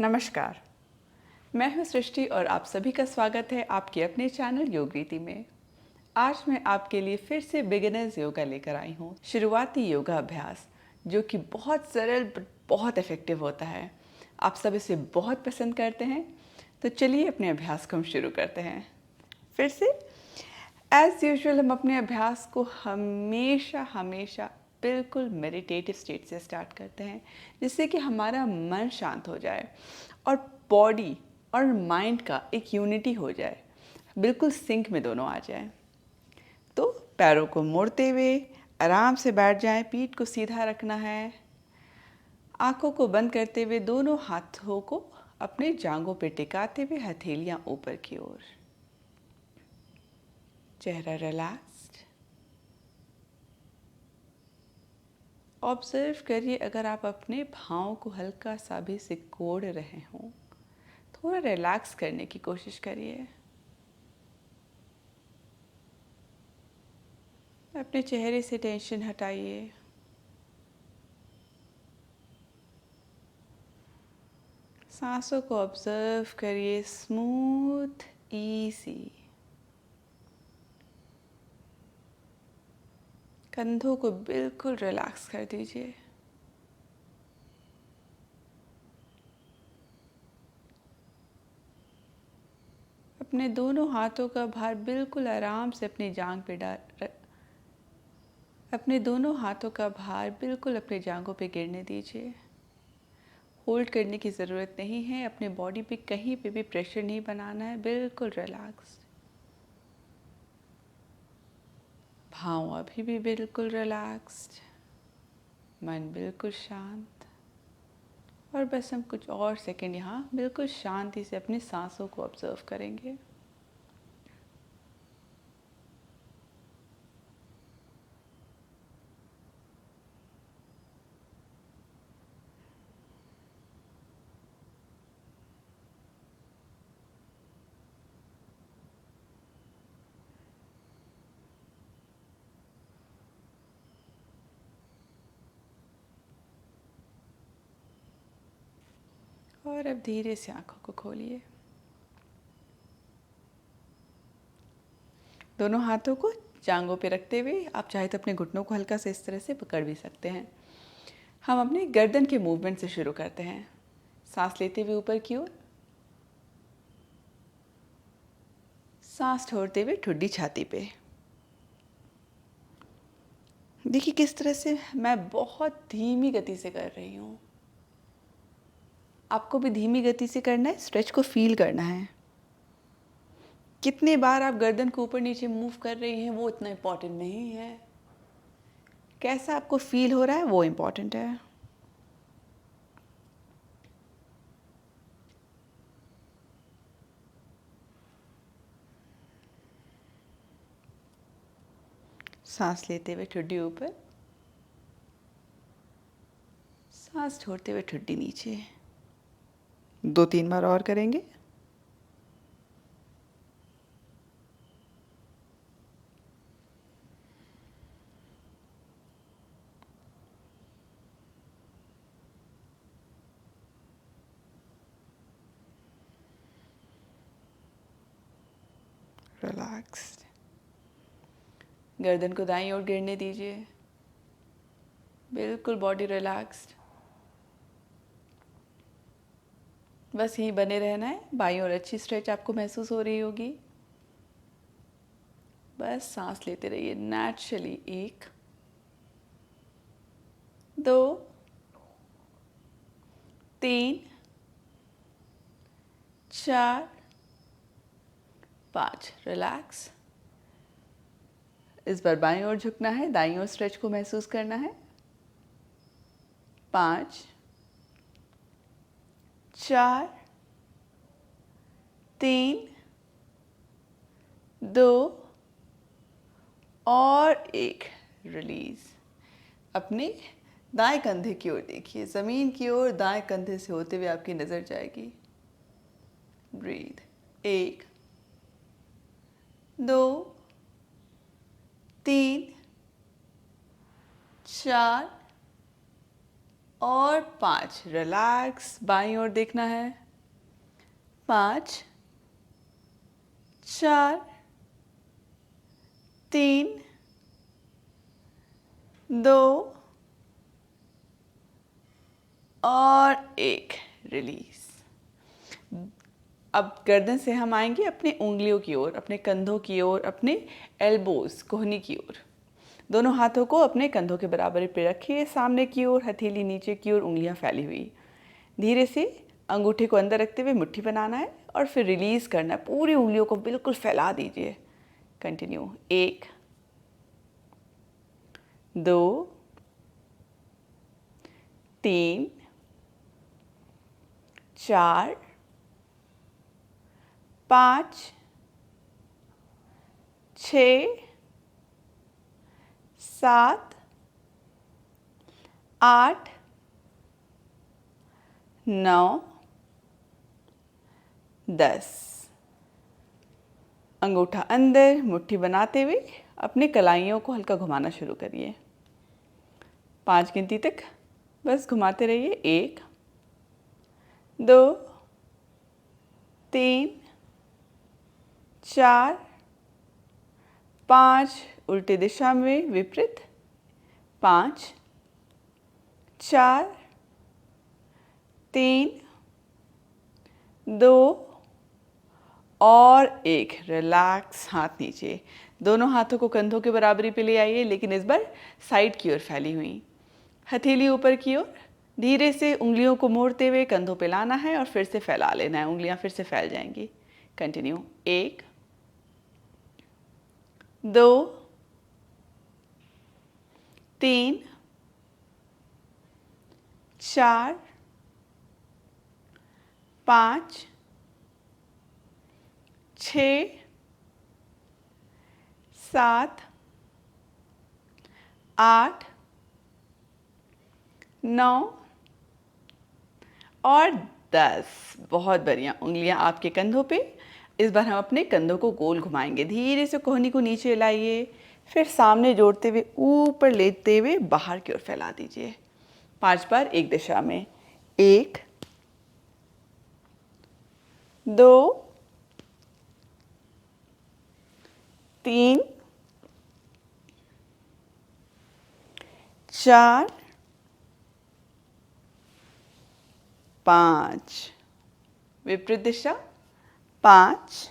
नमस्कार, मैं हूं सृष्टि और आप सभी का स्वागत है आपके अपने चैनल योग रीति में। आज मैं आपके लिए फिर से बिगिनर्स योगा लेकर आई हूं, शुरुआती योगा अभ्यास जो कि बहुत सरल बट बहुत इफ़ेक्टिव होता है। आप सब इसे बहुत पसंद करते हैं, तो चलिए अपने अभ्यास को हम शुरू करते हैं। फिर से एज़ यूजुअल हम अपने अभ्यास को हमेशा बिल्कुल मेडिटेटिव स्टेट से स्टार्ट करते हैं, जिससे कि हमारा मन शांत हो जाए और बॉडी और माइंड का एक यूनिटी हो जाए, बिल्कुल सिंक में दोनों आ जाए। तो पैरों को मोड़ते हुए आराम से बैठ जाएं, पीठ को सीधा रखना है। आंखों को बंद करते हुए दोनों हाथों को अपने जांघों पे टिकाते हुए हथेलियां ऊपर की ओर। चेहरा रिलैक्स्ड। ऑब्जर्व करिए अगर आप अपने भावों को हल्का सा भी सिकोड़ रहे हों, थोड़ा रिलैक्स करने की कोशिश करिए। अपने चेहरे से टेंशन हटाइए। सांसों को ऑब्जर्व करिए, स्मूथ इजी। कंधों को बिल्कुल रिलैक्स कर दीजिए। अपने दोनों हाथों का भार बिल्कुल आराम से अपनी जांघ पे अपने दोनों हाथों का भार बिल्कुल अपने जांघों पे गिरने दीजिए। होल्ड करने की ज़रूरत नहीं है, अपने बॉडी पे कहीं पे भी प्रेशर नहीं बनाना है, बिल्कुल रिलैक्स। भाव अभी भी बिल्कुल रिलैक्स्ड, मन बिल्कुल शांत। और बस हम कुछ और सेकंड यहाँ बिल्कुल शांति से अपनी सांसों को ऑब्जर्व करेंगे। और अब धीरे से आंखों को खोलिए। दोनों हाथों को जांघों पे रखते हुए आप चाहे तो अपने घुटनों को हल्का से इस तरह से पकड़ भी सकते हैं। हम अपने गर्दन के मूवमेंट से शुरू करते हैं। सांस लेते हुए ऊपर की ओर, सांस छोड़ते हुए ठुड्डी छाती पे। देखिए किस तरह से मैं बहुत धीमी गति से कर रही हूँ। आपको भी धीमी गति से करना है, स्ट्रेच को फील करना है। कितने बार आप गर्दन को ऊपर नीचे मूव कर रही हैं वो इतना इम्पोर्टेंट नहीं है, कैसा आपको फील हो रहा है वो इम्पोर्टेंट है। सांस लेते हुए ठुड्डी ऊपर, सांस छोड़ते हुए ठुड्डी नीचे। 2-3 बार और करेंगे। रिलैक्स्ड। गर्दन को दाईं ओर गिरने दीजिए, बिल्कुल बॉडी रिलैक्स्ड। बस यहीं बने रहना है। बाईं ओर अच्छी स्ट्रेच आपको महसूस हो रही होगी। बस सांस लेते रहिए नेचुरली। 1, 2, 3, 4, 5। रिलैक्स। इस बार बाईं ओर झुकना है, दाईं ओर स्ट्रेच को महसूस करना है। 5, 4, 3, 2 और 1। रिलीज। अपने दाएं कंधे की ओर देखिए, ज़मीन की ओर दाएं कंधे से होते हुए आपकी नज़र जाएगी। ब्रीथ। 1, 2, 3, 4 और 5, रिलैक्स, बाईं ओर देखना है। 5, 4, 3, 2 और 1, रिलीज। अब गर्दन से हम आएंगे अपने उंगलियों की ओर, अपने कंधों की ओर, अपने एल्बोज, कोहनी की ओर। दोनों हाथों को अपने कंधों के बराबर पे रखिए, सामने की ओर, हथेली नीचे की ओर, उंगलियां फैली हुई। धीरे से अंगूठे को अंदर रखते हुए मुट्ठी बनाना है और फिर रिलीज करना है। पूरी उंगलियों को बिल्कुल फैला दीजिए। कंटिन्यू। 1, 2, 3, 4, 5, 6, 7, 8, 9, 10। अंगूठा अंदर, मुट्ठी बनाते हुए अपने कलाइयों को हल्का घुमाना शुरू करिए। 5 गिनती तक बस घुमाते रहिए। 1, 2, 3, 4, 5, उल्टी दिशा में विपरीत। 5, 4, 3, 2 और 1, रिलैक्स। हाथ नीचे। दोनों हाथों को कंधों के बराबरी पे ले आइए, लेकिन इस बार साइड की ओर फैली हुई। हथेली ऊपर की ओर। धीरे से उंगलियों को मोड़ते हुए कंधों पे लाना है और फिर से फैला लेना है। उंगलियां फिर से फैल जाएंगी। कंटिन्यू। 1, 2, 3, 4, 5, 6, 7, 8, 9 और 10। बहुत बढ़िया। उंगलियां आपके कंधों पे। इस बार हम अपने कंधों को गोल घुमाएंगे। धीरे से कोहनी को नीचे लाइए, फिर सामने जोड़ते हुए ऊपर लेते हुए बाहर की ओर फैला दीजिए। 5 बार एक दिशा में। 1, 2, 3, 4, 5, विपरीत दिशा। 5,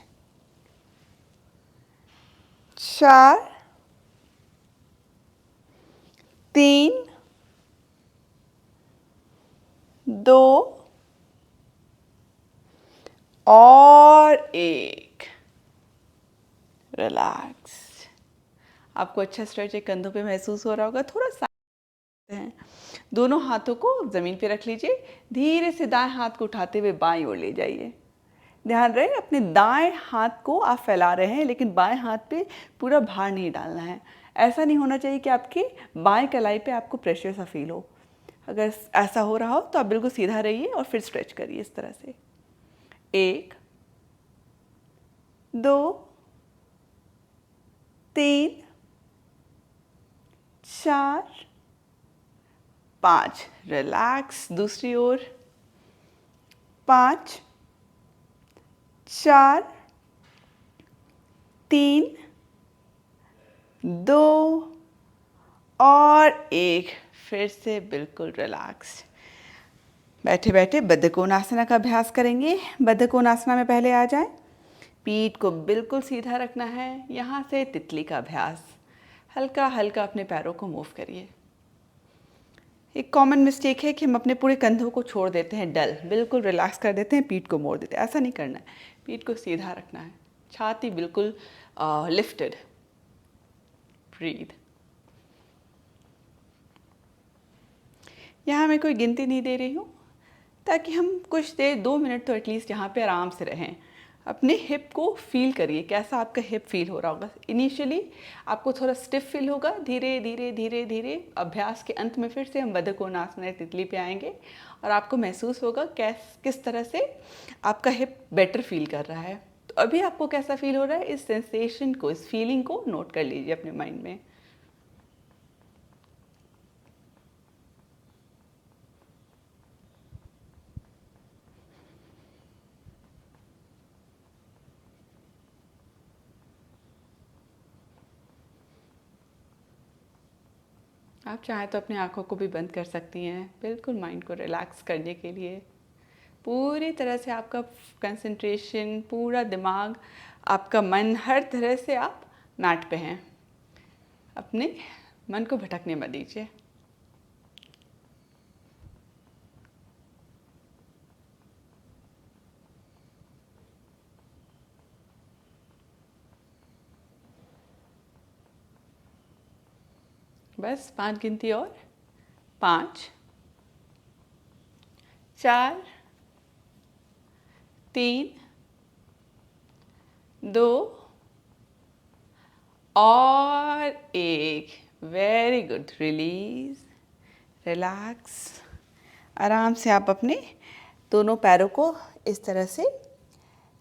4, 3, 2 और 1, रिलैक्स। आपको अच्छा स्ट्रेच एक कंधों पे महसूस हो रहा होगा। थोड़ा सा है। दोनों हाथों को जमीन पे रख लीजिए। धीरे से दाएं हाथ को उठाते हुए बाईं ओर ले जाइए। ध्यान रहे अपने दाएं हाथ को आप फैला रहे हैं, लेकिन बाएं हाथ पे पूरा भार नहीं डालना है। ऐसा नहीं होना चाहिए कि आपकी बाएं कलाई पे आपको प्रेशर सा फील हो। अगर ऐसा हो रहा हो तो आप बिल्कुल सीधा रहिए और फिर स्ट्रेच करिए इस तरह से। 1, 2, 3, 4, 5, रिलैक्स। दूसरी ओर। 5, 4, 3, 2 और 1, फिर से बिल्कुल रिलैक्स। बैठे बैठे बद्धकोणासना का अभ्यास करेंगे। बद्धकोणासना में पहले आ जाएं। पीठ को बिल्कुल सीधा रखना है। यहाँ से तितली का अभ्यास। हल्का हल्का अपने पैरों को मूव करिए। एक कॉमन मिस्टेक है कि हम अपने पूरे कंधों को छोड़ देते हैं डल, बिल्कुल रिलैक्स कर देते हैं, पीठ को मोड़ देते हैं। ऐसा नहीं करना है। पीठ को सीधा रखना है। छाती बिल्कुल लिफ्टेड। ब्रीथ। यहाँ मैं कोई गिनती नहीं दे रही हूँ, ताकि हम कुछ देर 2 मिनट तो एटलीस्ट यहाँ पे आराम से रहें। अपने हिप को फील करिए, कैसा आपका हिप फील हो रहा होगा। इनिशियली आपको थोड़ा स्टिफ फील होगा। धीरे धीरे धीरे धीरे अभ्यास के अंत में फिर से हम बद्धकोणासना तितली पे आएंगे और आपको महसूस होगा किस तरह से आपका हिप बेटर फील कर रहा है। तो अभी आपको कैसा फील हो रहा है, इस सेंसेशन को, इस फीलिंग को नोट कर लीजिए अपने माइंड में। आप चाहें तो अपनी आँखों को भी बंद कर सकती हैं, बिल्कुल माइंड को रिलैक्स करने के लिए। पूरी तरह से आपका कंसंट्रेशन, पूरा दिमाग, आपका मन, हर तरह से आप मैट पे हैं। अपने मन को भटकने मत दीजिए। बस 5 गिनती और 5, 4, 3, 2 और 1। Very good. Release, relax. आराम से आप अपने दोनों पैरों को इस तरह से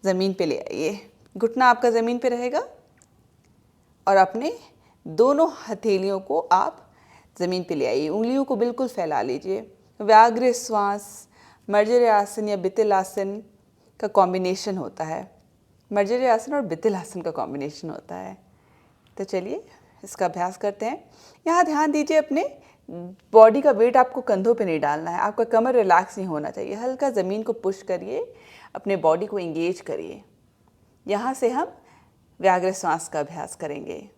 ज़मीन पे ले आइए। घुटना आपका ज़मीन पे रहेगा और अपने दोनों हथेलियों को आप ज़मीन पे ले आइए। उंगलियों को बिल्कुल फैला लीजिए। व्याघ्र श्वास मर्जरी आसन या बितिल आसन का कॉम्बिनेशन होता है। मर्जरी आसन और बितिल आसन का कॉम्बिनेशन होता है। तो चलिए इसका अभ्यास करते हैं। यहाँ ध्यान दीजिए, अपने बॉडी का वेट आपको कंधों पे नहीं डालना है। आपका कमर रिलैक्स नहीं होना चाहिए। हल्का ज़मीन को पुश करिए, अपने बॉडी को एंगेज करिए। यहाँ से हम व्याघ्र श्वास का अभ्यास करेंगे।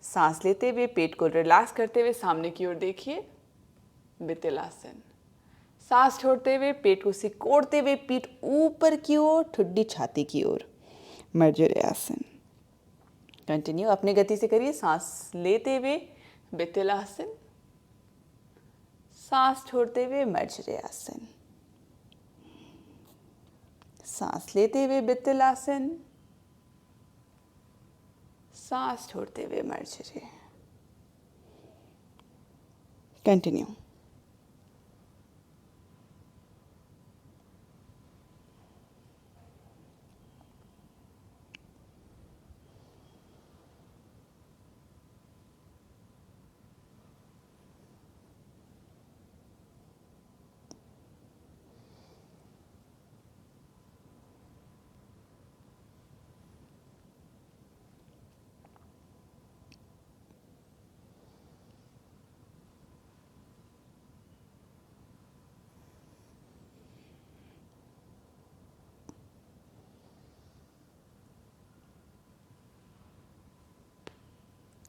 सांस लेते हुए पेट को रिलैक्स करते हुए सामने की ओर देखिए, बितिल आसन। सांस छोड़ते हुए पेट को सिकोड़ते हुए पीठ ऊपर की ओर, ठुड्डी छाती की ओर, मर्जरी आसन। कंटिन्यू अपनी गति से करिए। सांस लेते हुए बितिल आसन, सांस छोड़ते हुए मर्जरी आसन। सांस लेते हुए बितिल आसन, सांस छोड़ते हुए मर्जरी। कंटिन्यू।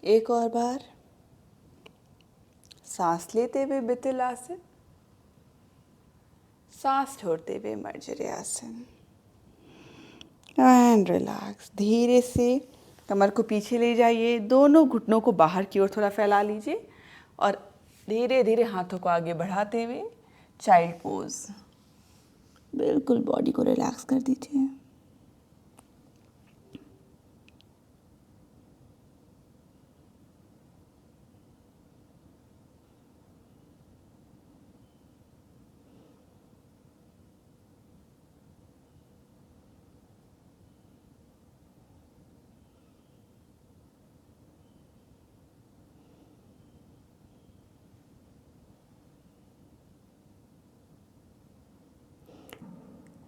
एक और बार। सांस लेते हुए बितिल आसन, सांस छोड़ते हुए मर्जरी आसन। And relax. धीरे से कमर को पीछे ले जाइए। दोनों घुटनों को बाहर की ओर थोड़ा फैला लीजिए और धीरे धीरे हाथों को आगे बढ़ाते हुए चाइल्ड पोज। बिल्कुल बॉडी को रिलैक्स कर दीजिए।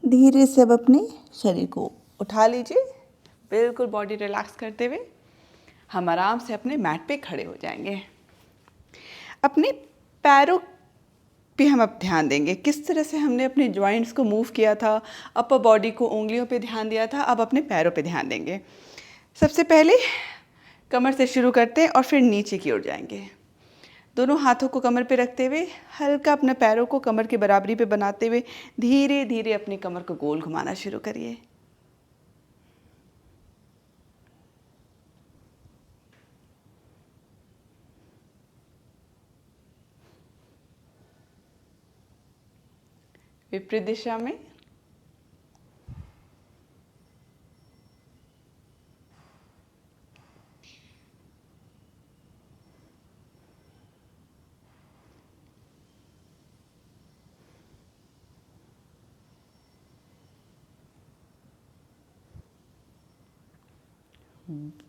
धीरे से अब अपने शरीर को उठा लीजिए। बिल्कुल बॉडी रिलैक्स करते हुए हम आराम से अपने मैट पे खड़े हो जाएंगे। अपने पैरों पे हम अब ध्यान देंगे। किस तरह से हमने अपने जॉइंट्स को मूव किया था, अपर बॉडी को उंगलियों पे ध्यान दिया था, अब अपने पैरों पे ध्यान देंगे। सबसे पहले कमर से शुरू करते हैं और फिर नीचे की ओर जाएंगे। दोनों हाथों को कमर पे रखते हुए हल्का अपने पैरों को कमर की बराबरी पे बनाते हुए धीरे धीरे अपनी कमर को गोल घुमाना शुरू करिए। विपरीत दिशा में।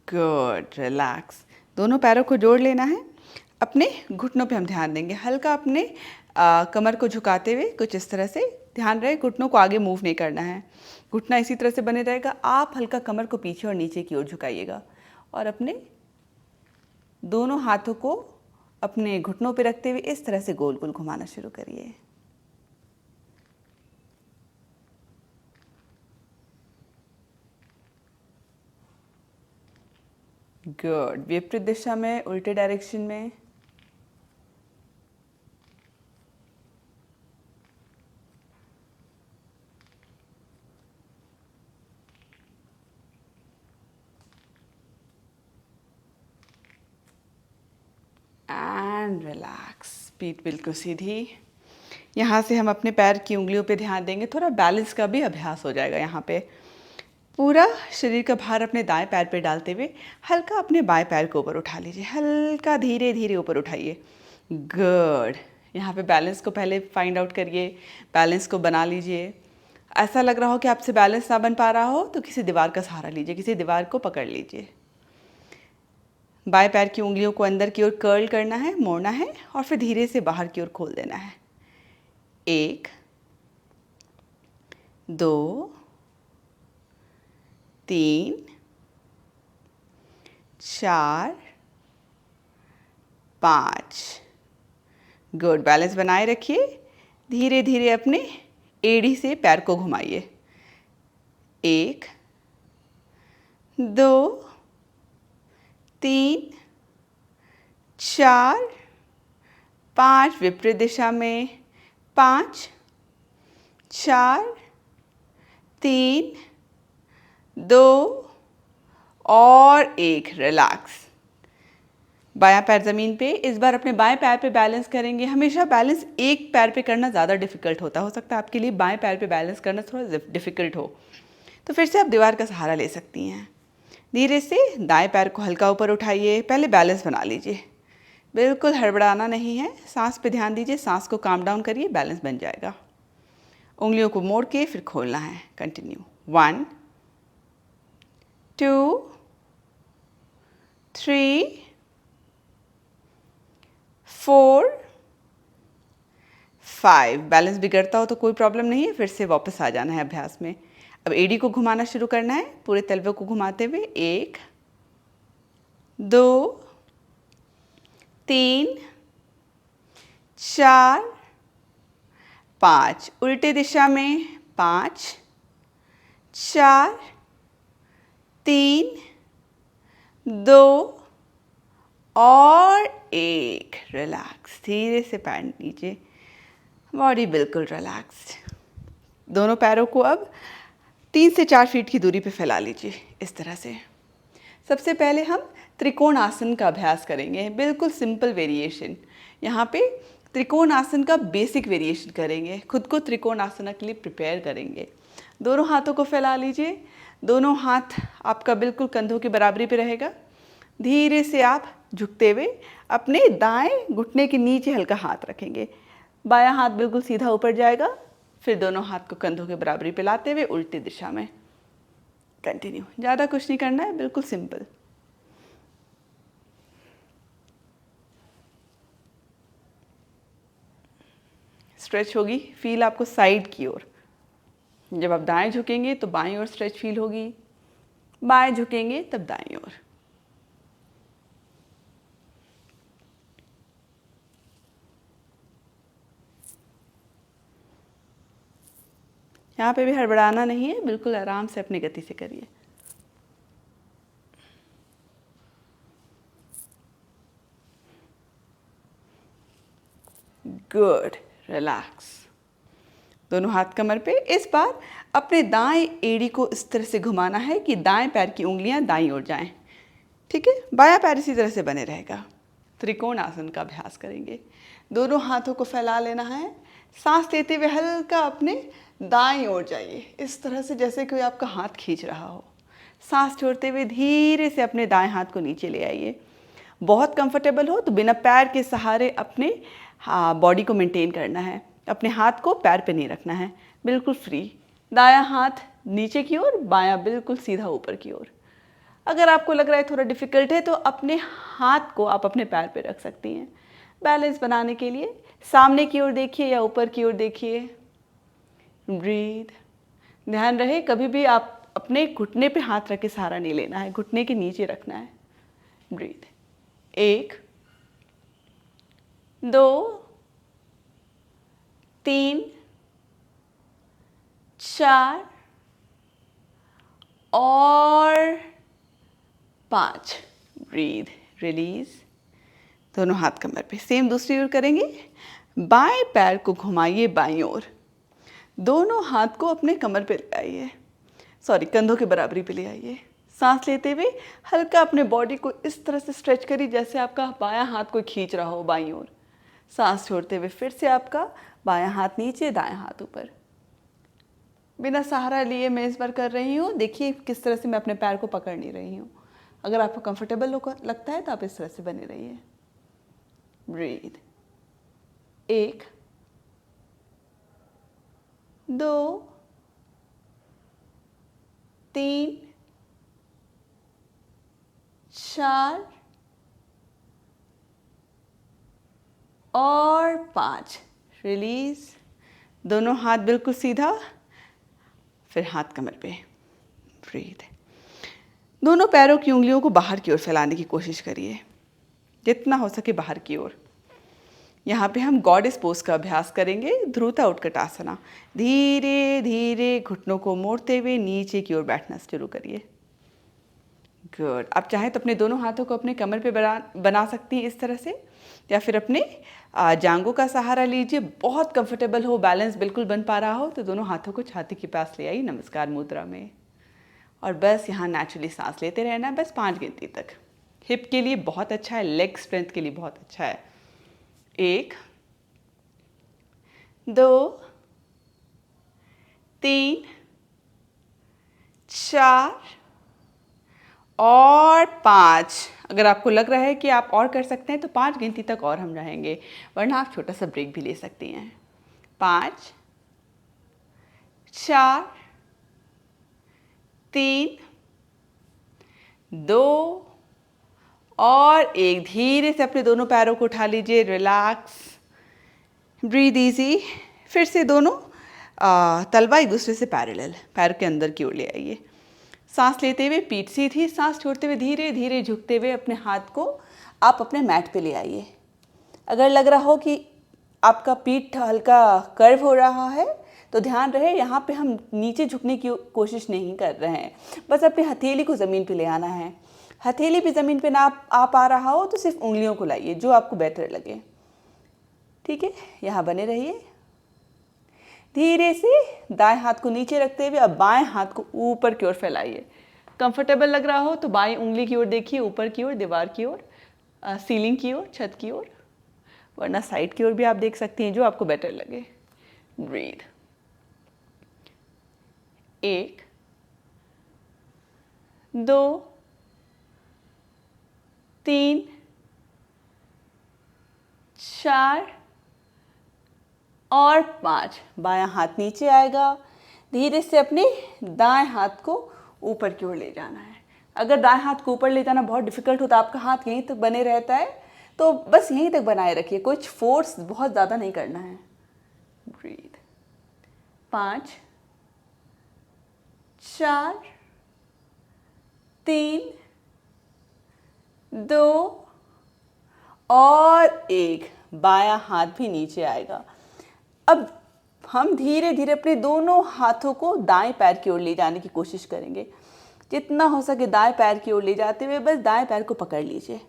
गुड। रिलैक्स। दोनों पैरों को जोड़ लेना है। अपने घुटनों पे हम ध्यान देंगे। हल्का अपने कमर को झुकाते हुए कुछ इस तरह से, ध्यान रहे घुटनों को आगे मूव नहीं करना है। घुटना इसी तरह से बने रहेगा। आप हल्का कमर को पीछे और नीचे की ओर झुकाइएगा और अपने दोनों हाथों को अपने घुटनों पे रखते हुए इस तरह से गोल गोल घुमाना शुरू करिए। गुड। विपरीत दिशा में, उल्टे डायरेक्शन में। And relax. पीठ बिल्कुल सीधी। यहाँ से हम अपने पैर की उंगलियों पे ध्यान देंगे, थोड़ा बैलेंस का भी अभ्यास हो जाएगा। यहाँ पे पूरा शरीर का भार अपने दाएं पैर पे डालते हुए हल्का अपने बाएं पैर को ऊपर उठा लीजिए, हल्का धीरे धीरे ऊपर उठाइए। गुड। यहाँ पे बैलेंस को पहले फाइंड आउट करिए, बैलेंस को बना लीजिए। ऐसा लग रहा हो कि आपसे बैलेंस ना बन पा रहा हो तो किसी दीवार का सहारा लीजिए, किसी दीवार को पकड़ लीजिए। बाएं पैर की उंगलियों को अंदर की ओर कर्ल करना है, मोड़ना है और फिर धीरे से बाहर की ओर खोल देना है। 1 2 3 4 5। गुड। बैलेंस बनाए रखिए। धीरे धीरे अपने एड़ी से पैर को घुमाइए। 1 2 3 4 5। विपरीत दिशा में 5 4 3 2 और 1। रिलैक्स। बायां पैर ज़मीन पे। इस बार अपने बाएं पैर पे बैलेंस करेंगे। हमेशा बैलेंस एक पैर पे करना ज़्यादा डिफिकल्ट होता हो सकता है आपके लिए बाएं पैर पे बैलेंस करना थोड़ा डिफिकल्ट हो, तो फिर से आप दीवार का सहारा ले सकती हैं। धीरे से दाएं पैर को हल्का ऊपर उठाइए, पहले बैलेंस बना लीजिए। बिल्कुल हड़बड़ाना नहीं है, सांस पे ध्यान दीजिए, सांस को काम डाउन करिए, बैलेंस बन जाएगा। उंगलियों को मोड़ के फिर खोलना है। कंटिन्यू। 1 2 3 4 5। बैलेंस बिगड़ता हो तो कोई प्रॉब्लम नहीं है, फिर से वापस आ जाना है अभ्यास में। अब एड़ी को घुमाना शुरू करना है, पूरे तलवे को घुमाते हुए। 1 2 3 4 5। उल्टे दिशा में 5 4 3 2 और 1। रिलैक्स। धीरे से पैर नीचे, बॉडी बिल्कुल रिलैक्स्ड। दोनों पैरों को अब 3 से 4 फीट की दूरी पे फैला लीजिए इस तरह से। सबसे पहले हम त्रिकोण आसन का अभ्यास करेंगे, बिल्कुल सिंपल वेरिएशन। यहाँ पे त्रिकोण आसन का बेसिक वेरिएशन करेंगे, खुद को त्रिकोण आसन के लिए प्रिपेयर करेंगे। दोनों हाथों को फैला लीजिए, दोनों हाथ आपका बिल्कुल कंधों की बराबरी पे रहेगा। धीरे से आप झुकते हुए अपने दाएं घुटने के नीचे हल्का हाथ रखेंगे, बायां हाथ बिल्कुल सीधा ऊपर जाएगा। फिर दोनों हाथ को कंधों के बराबरी पे लाते हुए उल्टी दिशा में। कंटिन्यू। ज़्यादा कुछ नहीं करना है, बिल्कुल सिंपल। स्ट्रेच होगी, फील आपको साइड की ओर। जब आप दाएं झुकेंगे तो बाएं ओर स्ट्रेच फील होगी, बाएं झुकेंगे तब दाएं ओर। यहाँ पे भी हड़बड़ाना नहीं है, बिल्कुल आराम से अपनी गति से करिए। गुड। रिलैक्स। दोनों हाथ कमर पे। इस बार अपने दाएं एड़ी को इस तरह से घुमाना है कि दाएं पैर की उंगलियां दाईं ओर जाएं। ठीक है, बायां पैर इसी तरह से बने रहेगा। त्रिकोण आसन का अभ्यास करेंगे। दोनों हाथों को फैला लेना है, सांस लेते हुए हल्का अपने दाईं ओर जाइए, इस तरह से जैसे कोई आपका हाथ खींच रहा हो। सांस छोड़ते हुए धीरे से अपने दाएं हाथ को नीचे ले आइए। बहुत कंफर्टेबल हो तो बिना पैर के सहारे अपने बॉडी को मेंटेन करना है, अपने हाथ को पैर पे नहीं रखना है, बिल्कुल फ्री। दायां हाथ नीचे की ओर, बायां बिल्कुल सीधा ऊपर की ओर। अगर आपको लग रहा है थोड़ा डिफिकल्ट है तो अपने हाथ को आप अपने पैर पे रख सकती हैं। बैलेंस बनाने के लिए सामने की ओर देखिए या ऊपर की ओर देखिए। ब्रीथ। ध्यान रहे कभी भी आप अपने घुटने पे हाथ रख के सहारा नहीं लेना है, घुटने के नीचे रखना है। ब्रीथ। 1 2, 3, 4 और 5। Breath, release. दोनों हाथ कमर पे। सेम दूसरी ओर करेंगे। बाएं पैर को घुमाइए बाईं ओर। दोनों हाथ को अपने कमर पे ले आइए, सॉरी कंधों के बराबरी पे ले आइए। सांस लेते हुए हल्का अपने बॉडी को इस तरह से स्ट्रेच करिए जैसे आपका बायां हाथ कोई खींच रहा हो बाईं ओर। सांस छोड़ते हुए फिर से आपका बायां हाथ नीचे, दायां हाथ ऊपर। बिना सहारा लिए मैं इस बार कर रही हूँ। देखिए किस तरह से मैं अपने पैर को पकड़ नहीं रही हूँ। अगर आपको कंफर्टेबल लगता है तो आप इस तरह से बने रहिए। ब्रीथ। 1, 2, 3, 4 और 5। रिलीज। दोनों हाथ बिल्कुल सीधा, फिर हाथ कमर पे। ब्रीथ। दोनों पैरों की उंगलियों को बाहर की ओर फैलाने की कोशिश करिए, जितना हो सके बाहर की ओर। यहाँ पे हम गॉडेस पोज का अभ्यास करेंगे, ध्रुता उत्कटासना। धीरे धीरे घुटनों को मोड़ते हुए नीचे की ओर बैठना शुरू करिए। गुड। आप चाहें तो अपने दोनों हाथों को अपने कमर पे बना सकती हैं इस तरह से, या फिर अपने जांघों का सहारा लीजिए। बहुत कंफर्टेबल हो, बैलेंस बिल्कुल बन पा रहा हो तो दोनों हाथों को छाती के पास ले आइए नमस्कार मुद्रा में। और बस यहाँ नेचुरली सांस लेते रहना, बस 5 गिनती तक। हिप के लिए बहुत अच्छा है, लेग स्ट्रेंथ के लिए बहुत अच्छा है। 1, 2, 3, 4 और 5। अगर आपको लग रहा है कि आप और कर सकते हैं तो 5 गिनती तक और हम रहेंगे, वरना आप छोटा सा ब्रेक भी ले सकती हैं। 5, 4, 3, 2 और 1। धीरे से अपने दोनों पैरों को उठा लीजिए, रिलैक्स, ब्रीद इजी। फिर से दोनों तलवा एक दूसरे से पैरेलल, पैर के अंदर की ओर ले आइए। सांस लेते हुए पीठ सीधी, सांस छोड़ते हुए धीरे धीरे झुकते हुए अपने हाथ को आप अपने मैट पे ले आइए। अगर लग रहा हो कि आपका पीठ हल्का कर्व हो रहा है तो ध्यान रहे यहाँ पे हम नीचे झुकने की कोशिश नहीं कर रहे हैं, बस अपनी हथेली को ज़मीन पे ले आना है। हथेली भी ज़मीन पे ना आ पा रहा हो तो सिर्फ उंगलियों को लाइए, जो आपको बेटर लगे। ठीक है, यहाँ बने रहिए। धीरे से दाएं हाथ को नीचे रखते हुए अब बाएं हाथ को ऊपर की ओर फैलाइए। कंफर्टेबल लग रहा हो तो बाएं उंगली की ओर देखिए, ऊपर की ओर, दीवार की ओर, सीलिंग की ओर, छत की ओर, वरना साइड की ओर भी आप देख सकती हैं, जो आपको बेटर लगे। ब्रीथ। 1, 2, 3, 4 और 5। बायां हाथ नीचे आएगा। धीरे से अपने दाएं हाथ को ऊपर की ओर ले जाना है। अगर दाएं हाथ को ऊपर ले जाना बहुत डिफिकल्ट होता है, आपका हाथ यहीं तक बने रहता है, तो बस यहीं तक बनाए रखिए, कुछ फोर्स बहुत ज़्यादा नहीं करना है। ब्रीथ। 5, 4, 3, 2 और 1। बायां हाथ भी नीचे आएगा। अब हम धीरे धीरे अपने दोनों हाथों को दाएं पैर की ओर ले जाने की कोशिश करेंगे। जितना हो सके दाएं पैर की ओर ले जाते हुए बस दाएं पैर को पकड़ लीजिए।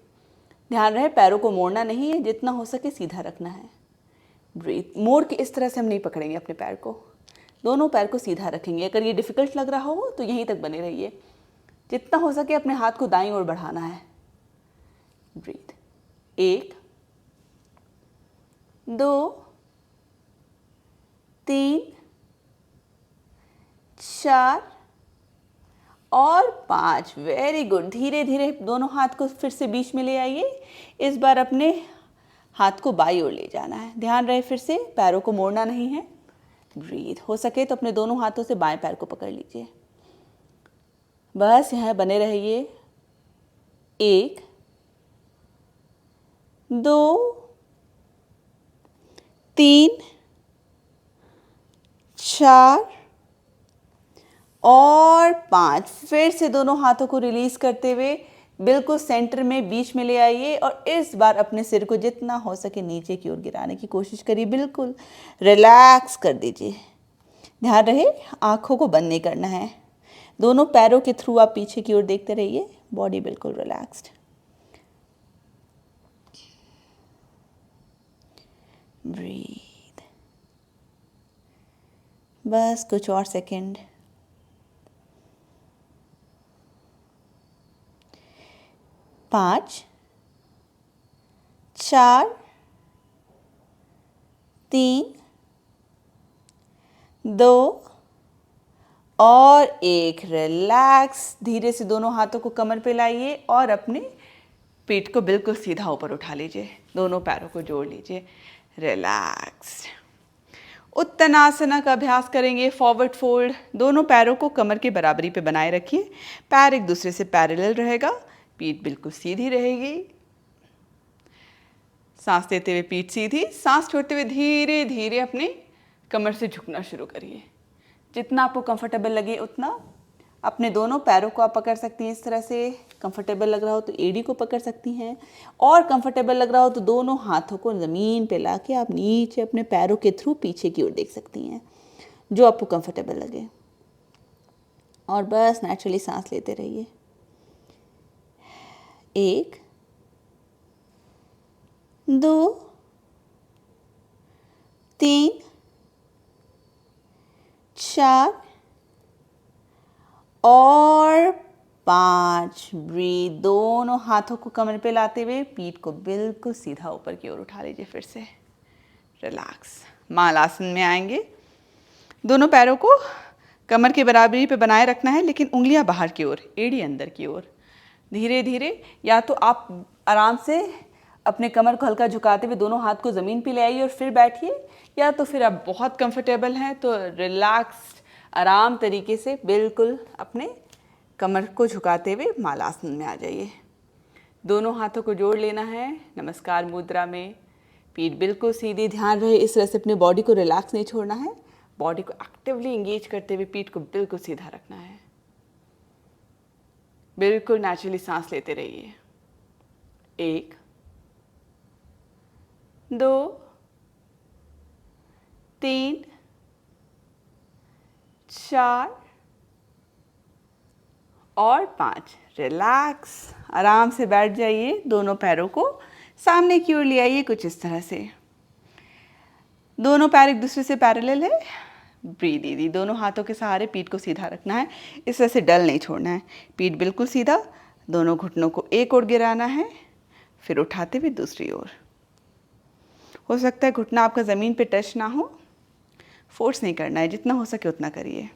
ध्यान रहे पैरों को मोड़ना नहीं है, जितना हो सके सीधा रखना है। ब्रीथ। मोड़ के इस तरह से हम नहीं पकड़ेंगे अपने पैर को, दोनों पैर को सीधा रखेंगे। अगर ये डिफ़िकल्ट लग रहा हो तो यहीं तक बने रहिए। जितना हो सके अपने हाथ को दाईं ओर बढ़ाना है। ब्रीथ। 1, 2, 3, 4 और 5। Very good. धीरे धीरे दोनों हाथ को फिर से बीच में ले आइए। इस बार अपने हाथ को बाईं ओर ले जाना है। ध्यान रहे फिर से पैरों को मोड़ना नहीं है। ब्रीथ। हो सके तो अपने दोनों हाथों से बाएं पैर को पकड़ लीजिए। बस यहाँ बने रहिए। 1, 2, 3, 4 और 5। फिर से दोनों हाथों को रिलीज करते हुए बिल्कुल सेंटर में बीच में ले आइए और इस बार अपने सिर को जितना हो सके नीचे की ओर गिराने की कोशिश करिए। बिल्कुल रिलैक्स कर दीजिए। ध्यान रहे आँखों को बंद नहीं करना है। दोनों पैरों के थ्रू आप पीछे की ओर देखते रहिए। बॉडी बिल्कुल रिलैक्स्ड। ब्रीथ। बस कुछ और सेकंड। 5 4 3 2 और 1। रिलैक्स। धीरे से दोनों हाथों को कमर पे लाइए और अपने पीठ को बिल्कुल सीधा ऊपर उठा लीजिए। दोनों पैरों को जोड़ लीजिए। रिलैक्स। उत्तनासना का अभ्यास करेंगे। Forward fold. दोनों पैरों को कमर के बराबरी पे बनाए रखिए। पैर एक दूसरे से पैरेलल रहेगा। पीठ बिल्कुल सीधी रहेगी। सांस लेते हुए पीठ सीधी, सांस छोड़ते हुए धीरे धीरे अपने कमर से झुकना शुरू करिए। जितना आपको कंफर्टेबल लगे उतना। अपने दोनों पैरों को आप पकड़ सकती हैं इस तरह से। कंफर्टेबल लग रहा हो तो एड़ी को पकड़ सकती हैं और कंफर्टेबल लग रहा हो तो दोनों हाथों को ज़मीन पे लाके आप नीचे अपने पैरों के थ्रू पीछे की ओर देख सकती हैं, जो आपको कंफर्टेबल लगे। और बस नेचुरली सांस लेते रहिए। 1 2 3 4 और 5। ब्रीथ। दोनों हाथों को कमर पे लाते हुए पीठ को बिल्कुल सीधा ऊपर की ओर उठा लीजिए। फिर से रिलैक्स। मालासन में आएंगे। दोनों पैरों को कमर की बराबरी पे बनाए रखना है, लेकिन उंगलियां बाहर की ओर, एड़ी अंदर की ओर। धीरे धीरे या तो आप आराम से अपने कमर को हल्का झुकाते हुए दोनों हाथ को ज़मीन पे ले आइए और फिर बैठिए, या तो फिर आप बहुत कंफर्टेबल हैं तो रिलैक्स आराम तरीके से बिल्कुल अपने कमर को झुकाते हुए मालासन में आ जाइए। दोनों हाथों को जोड़ लेना है नमस्कार मुद्रा में। पीठ बिल्कुल सीधी। ध्यान रहे इस तरह से अपने बॉडी को रिलैक्स नहीं छोड़ना है। बॉडी को एक्टिवली इंगेज करते हुए पीठ को बिल्कुल सीधा रखना है। बिल्कुल नेचुरली सांस लेते रहिए। 1 2 3 4 और 5। रिलैक्स। आराम से बैठ जाइए। दोनों पैरों को सामने की ओर ले आइए कुछ इस तरह से। दोनों पैर एक दूसरे से पैरेलल है। ब्रीथ दीदी। दोनों हाथों के सहारे पीठ को सीधा रखना है। इस तरह से डल नहीं छोड़ना है। पीठ बिल्कुल सीधा। दोनों घुटनों को एक ओर गिराना है, फिर उठाते हुए दूसरी ओर। हो सकता है घुटना आपका ज़मीन पे टच ना हो। फोर्स नहीं करना है, जितना हो सके उतना करिए।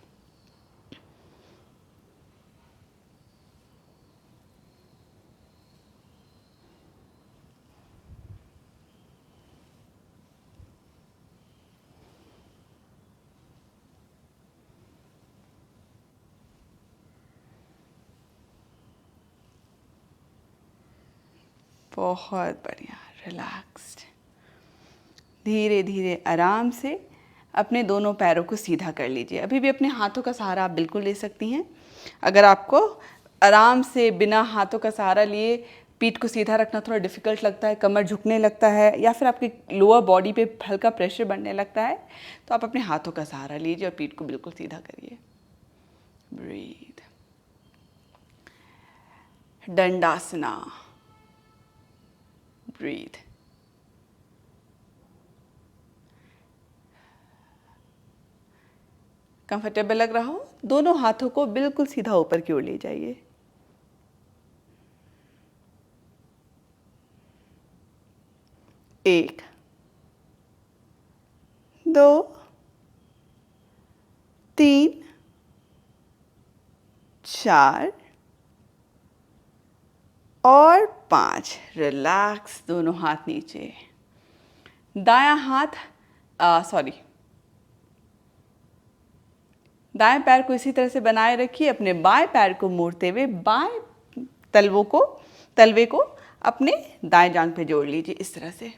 बहुत बढ़िया। रिलैक्स्ड। धीरे धीरे आराम से अपने दोनों पैरों को सीधा कर लीजिए। अभी भी अपने हाथों का सहारा आप बिल्कुल ले सकती हैं। अगर आपको आराम से बिना हाथों का सहारा लिए पीठ को सीधा रखना थोड़ा डिफ़िकल्ट लगता है, कमर झुकने लगता है, या फिर आपकी लोअर बॉडी पे हल्का प्रेशर बनने लगता है, तो आप अपने हाथों का सहारा लीजिए और पीठ को बिल्कुल सीधा करिए। ब्रीथ। दंडासना। ब्रीथ। कंफर्टेबल लग रहा हो दोनों हाथों को बिल्कुल सीधा ऊपर की ओर ले जाइए। 1 2 3 4 और 5। रिलैक्स। दोनों हाथ नीचे। दायां हाथ दाएं पैर को इसी तरह से बनाए रखिए। अपने बाएं पैर को मोड़ते हुए बाएं तलवे को अपने दाएं जांघ पे जोड़ लीजिए इस तरह से।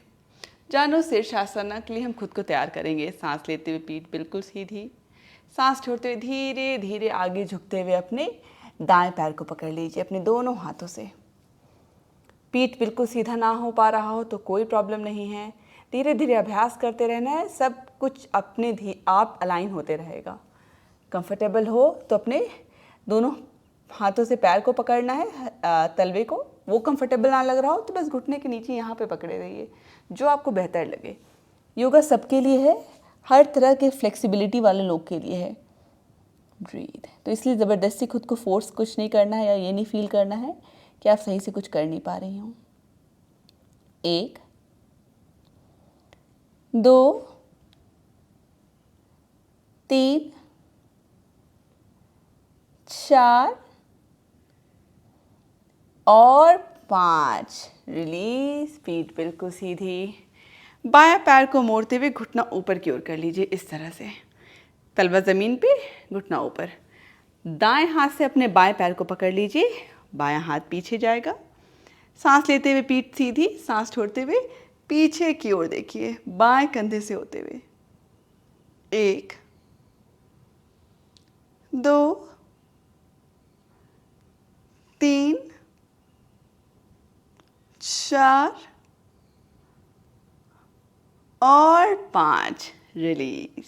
जानो शीर्षासन के लिए हम खुद को तैयार करेंगे। सांस लेते हुए पीठ बिल्कुल सीधी, सांस छोड़ते हुए धीरे धीरे आगे झुकते हुए अपने दाएं पैर को पकड़ लीजिए अपने दोनों हाथों से। पीठ बिल्कुल सीधा ना हो पा रहा हो तो कोई प्रॉब्लम नहीं है, धीरे धीरे अभ्यास करते रहना है, सब कुछ अपने आप अलाइन होते रहेगा। कंफर्टेबल हो तो अपने दोनों हाथों से पैर को पकड़ना है, तलवे को। वो कंफर्टेबल ना लग रहा हो तो बस घुटने के नीचे यहाँ पे पकड़े रहिए, जो आपको बेहतर लगे। योगा सबके लिए है, हर तरह के फ्लेक्सिबिलिटी वाले लोग के लिए है। ब्रीथ। तो इसलिए ज़बरदस्ती खुद को फोर्स कुछ नहीं करना है, या ये नहीं फील करना है कि आप सही से कुछ कर नहीं पा रही हो। 1 2 3 4 और 5। रिलीज। पीठ बिल्कुल सीधी। बायां पैर को मोड़ते हुए घुटना ऊपर की ओर कर लीजिए, इस तरह से। तलवा ज़मीन पे, घुटना ऊपर। दाएं हाथ से अपने बाएं पैर को पकड़ लीजिए, बायां हाथ पीछे जाएगा। सांस लेते हुए पीठ सीधी, सांस छोड़ते हुए पीछे की ओर देखिए, बाएं कंधे से होते हुए। 1 2 3 4 और 5। रिलीज।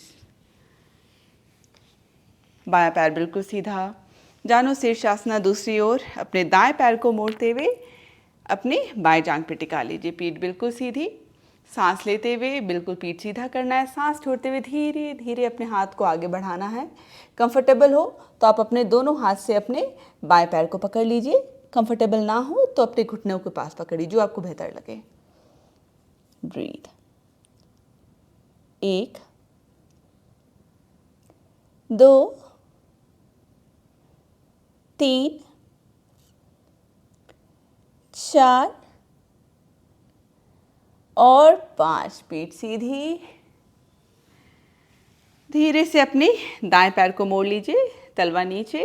बायां पैर बिल्कुल सीधा। जानो शीर्षासना दूसरी ओर। अपने दाएं पैर को मोड़ते हुए अपनी बाएं जांघ पे टिका लीजिए, पीठ बिल्कुल सीधी। सांस लेते हुए बिल्कुल पीठ सीधा करना है, सांस छोड़ते हुए धीरे धीरे अपने हाथ को आगे बढ़ाना है। कंफर्टेबल हो तो आप अपने दोनों हाथ से अपने बाएं पैर को पकड़ लीजिए, कंफर्टेबल ना हो तो अपने घुटनों के पास पकड़िए, जो आपको बेहतर लगे। ब्रीथ। 1 2 3 4 और 5। पीठ सीधी। धीरे से अपने दाएं पैर को मोड़ लीजिए, तलवा नीचे,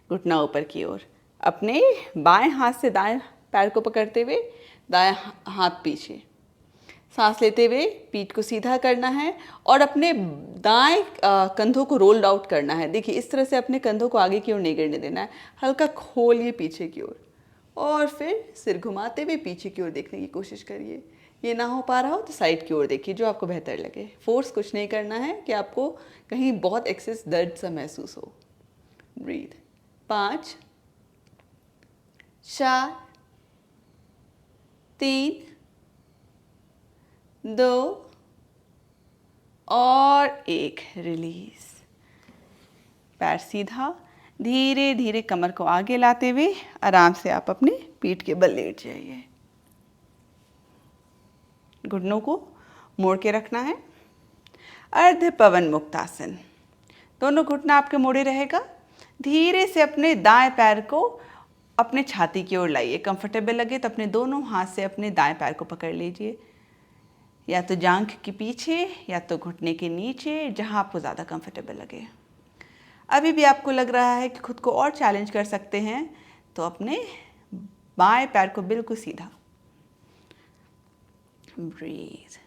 घुटना ऊपर की ओर। अपने बाएं हाथ से दाएं पैर को पकड़ते हुए दाएं हाथ पीछे। सांस लेते हुए पीठ को सीधा करना है और अपने दाएं कंधों को रोल्ड आउट करना है। देखिए, इस तरह से अपने कंधों को आगे की ओर नहीं गिरने देना है, हल्का खोलिए पीछे की ओर और फिर सिर घुमाते हुए पीछे की ओर देखने की कोशिश करिए। ये ना हो पा रहा हो तो साइड की ओर देखिए, जो आपको बेहतर लगे। फोर्स कुछ नहीं करना है कि आपको कहीं बहुत एक्सेस दर्द सा महसूस हो। ब्रीथ। 5 4 3 2 और 1। रिलीज। पैर सीधा। धीरे धीरे कमर को आगे लाते हुए आराम से आप अपने पीठ के बल लेट जाइए। घुटनों को मोड़ के रखना है। अर्ध पवन मुक्तासन। दोनों घुटना आपके मोड़े रहेगा। धीरे से अपने दाएं पैर को अपने छाती की ओर लाइए। कंफर्टेबल लगे तो अपने दोनों हाथ से अपने दाएं पैर को पकड़ लीजिए, या तो जांघ के पीछे या तो घुटने के नीचे, जहां आपको ज़्यादा कंफर्टेबल लगे। अभी भी आपको लग रहा है कि खुद को और चैलेंज कर सकते हैं तो अपने बाएं पैर को बिल्कुल सीधा। ब्रीथ।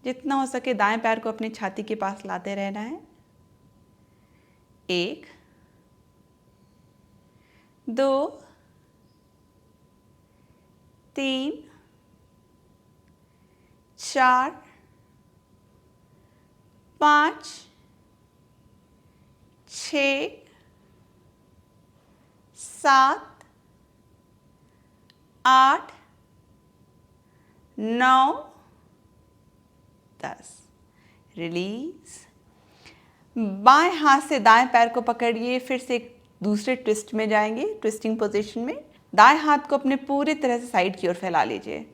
जितना हो सके दाएं पैर को अपनी छाती के पास लाते रहना है। 1 2 3 4 5 6 7 8 9 10। रिलीज। बाएं हाथ से दाएं पैर को पकड़िए, फिर से एक दूसरे ट्विस्ट में जाएंगे, ट्विस्टिंग पोजीशन में। दाएं हाथ को अपने पूरी तरह से साइड की ओर फैला लीजिए।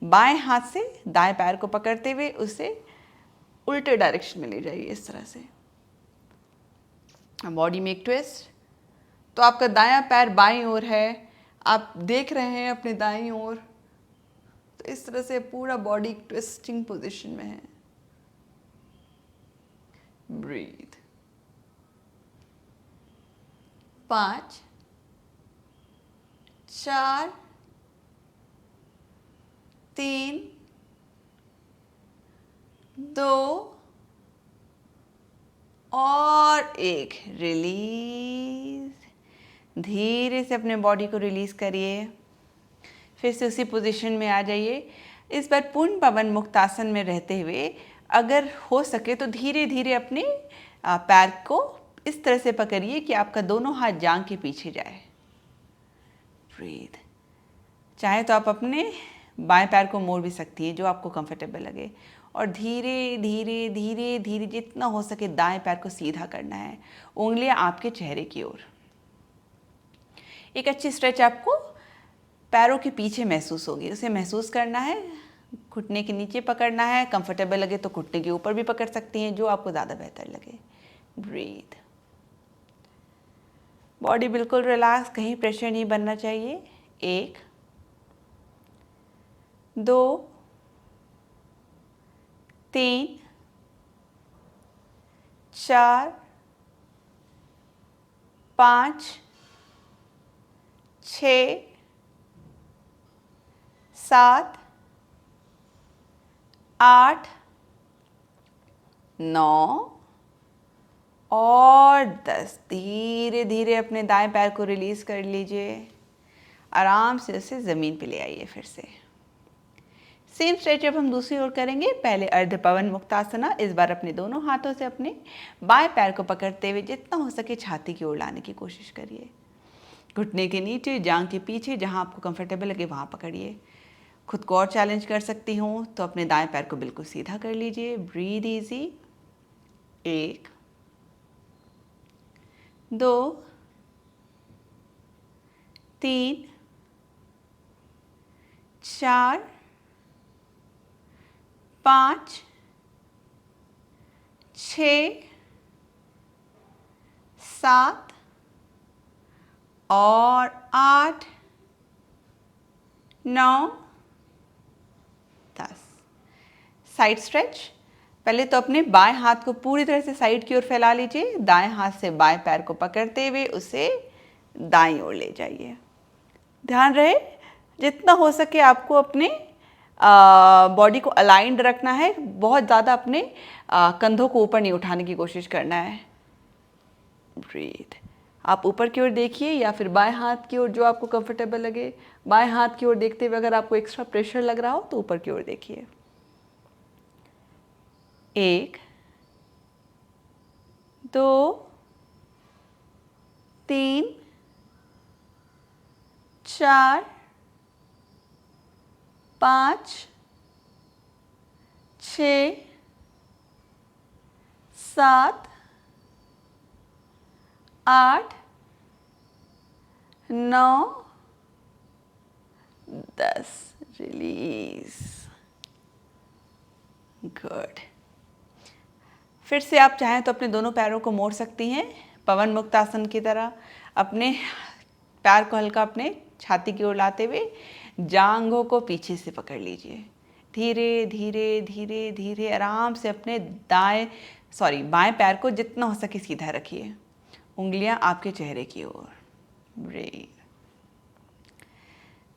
बाएं हाथ से दाएं पैर को पकड़ते हुए उसे उल्टे डायरेक्शन में ले जाइए, इस तरह से। बॉडी में एक ट्विस्ट। तो आपका दायां पैर बाईं ओर है, आप देख रहे हैं अपने दाईं ओर, तो इस तरह से पूरा बॉडी ट्विस्टिंग पोजीशन में है। ब्रीथ। 5 4 3 2 और 1। रिलीज। धीरे से अपने बॉडी को रिलीज करिए। फिर से उसी पोजीशन में आ जाइए। इस बार पूर्ण पवन मुक्त आसन में रहते हुए अगर हो सके तो धीरे धीरे अपने पैर को इस तरह से पकड़िए कि आपका दोनों हाथ जांघ के पीछे जाए। ब्रीथ। चाहे तो आप अपने बाएं पैर को मोड़ भी सकती हैं, जो आपको कंफर्टेबल लगे, और धीरे धीरे धीरे धीरे जितना हो सके दाएं पैर को सीधा करना है, उंगलियां आपके चेहरे की ओर। एक अच्छी स्ट्रेच आपको पैरों के पीछे महसूस होगी, उसे महसूस करना है। घुटने के नीचे पकड़ना है, कंफर्टेबल लगे तो घुटने के ऊपर भी पकड़ सकती हैं, जो आपको ज़्यादा बेहतर लगे। ब्रीथ। बॉडी बिल्कुल रिलैक्स, कहीं प्रेशर नहीं बनना चाहिए। 1 2 3 4 5 6 7 8 9 और 10। धीरे धीरे अपने दाएं पैर को रिलीज कर लीजिए। आराम से उसे ज़मीन पे ले आइए। फिर से सेम स्ट्रेच अब हम दूसरी ओर करेंगे। पहले अर्ध पवन मुक्तासना। इस बार अपने दोनों हाथों से अपने बाएं पैर को पकड़ते हुए जितना हो सके छाती की ओर लाने की कोशिश करिए। घुटने के नीचे, जांघ के पीछे, जहां आपको कंफर्टेबल लगे वहां पकड़िए। खुद को और चैलेंज कर सकती हूँ तो अपने दाएं पैर को बिल्कुल सीधा कर लीजिए। Breathe easy. 1 2 3 4 5 6 7 और 8 9 10। Side stretch. पहले तो अपने बाएं हाथ को पूरी तरह से साइड की ओर फैला लीजिए। दाएं हाथ से बाएं पैर को पकड़ते हुए उसे दाईं ओर ले जाइए। ध्यान रहे जितना हो सके आपको अपने बॉडी को अलाइंड रखना है। बहुत ज़्यादा अपने कंधों को ऊपर नहीं उठाने की कोशिश करना है। ब्रीथ। आप ऊपर की ओर देखिए या फिर बाएं हाथ की ओर, जो आपको कंफर्टेबल लगे। बाएं हाथ की ओर देखते हुए अगर आपको एक्स्ट्रा प्रेशर लग रहा हो तो ऊपर की ओर देखिए। 1 2 3 4 5 6 7 8 9 10। रिलीज। गुड। फिर से आप चाहें तो अपने दोनों पैरों को मोड़ सकती हैं पवन मुक्तासन की तरह। अपने पैर को हल्का अपने छाती की ओर लाते हुए जांघों को पीछे से पकड़ लीजिए। धीरे धीरे धीरे धीरे आराम से अपने बाएं पैर को जितना हो सके सीधा रखिए। उंगलियां आपके चेहरे की ओर। ब्रीथ।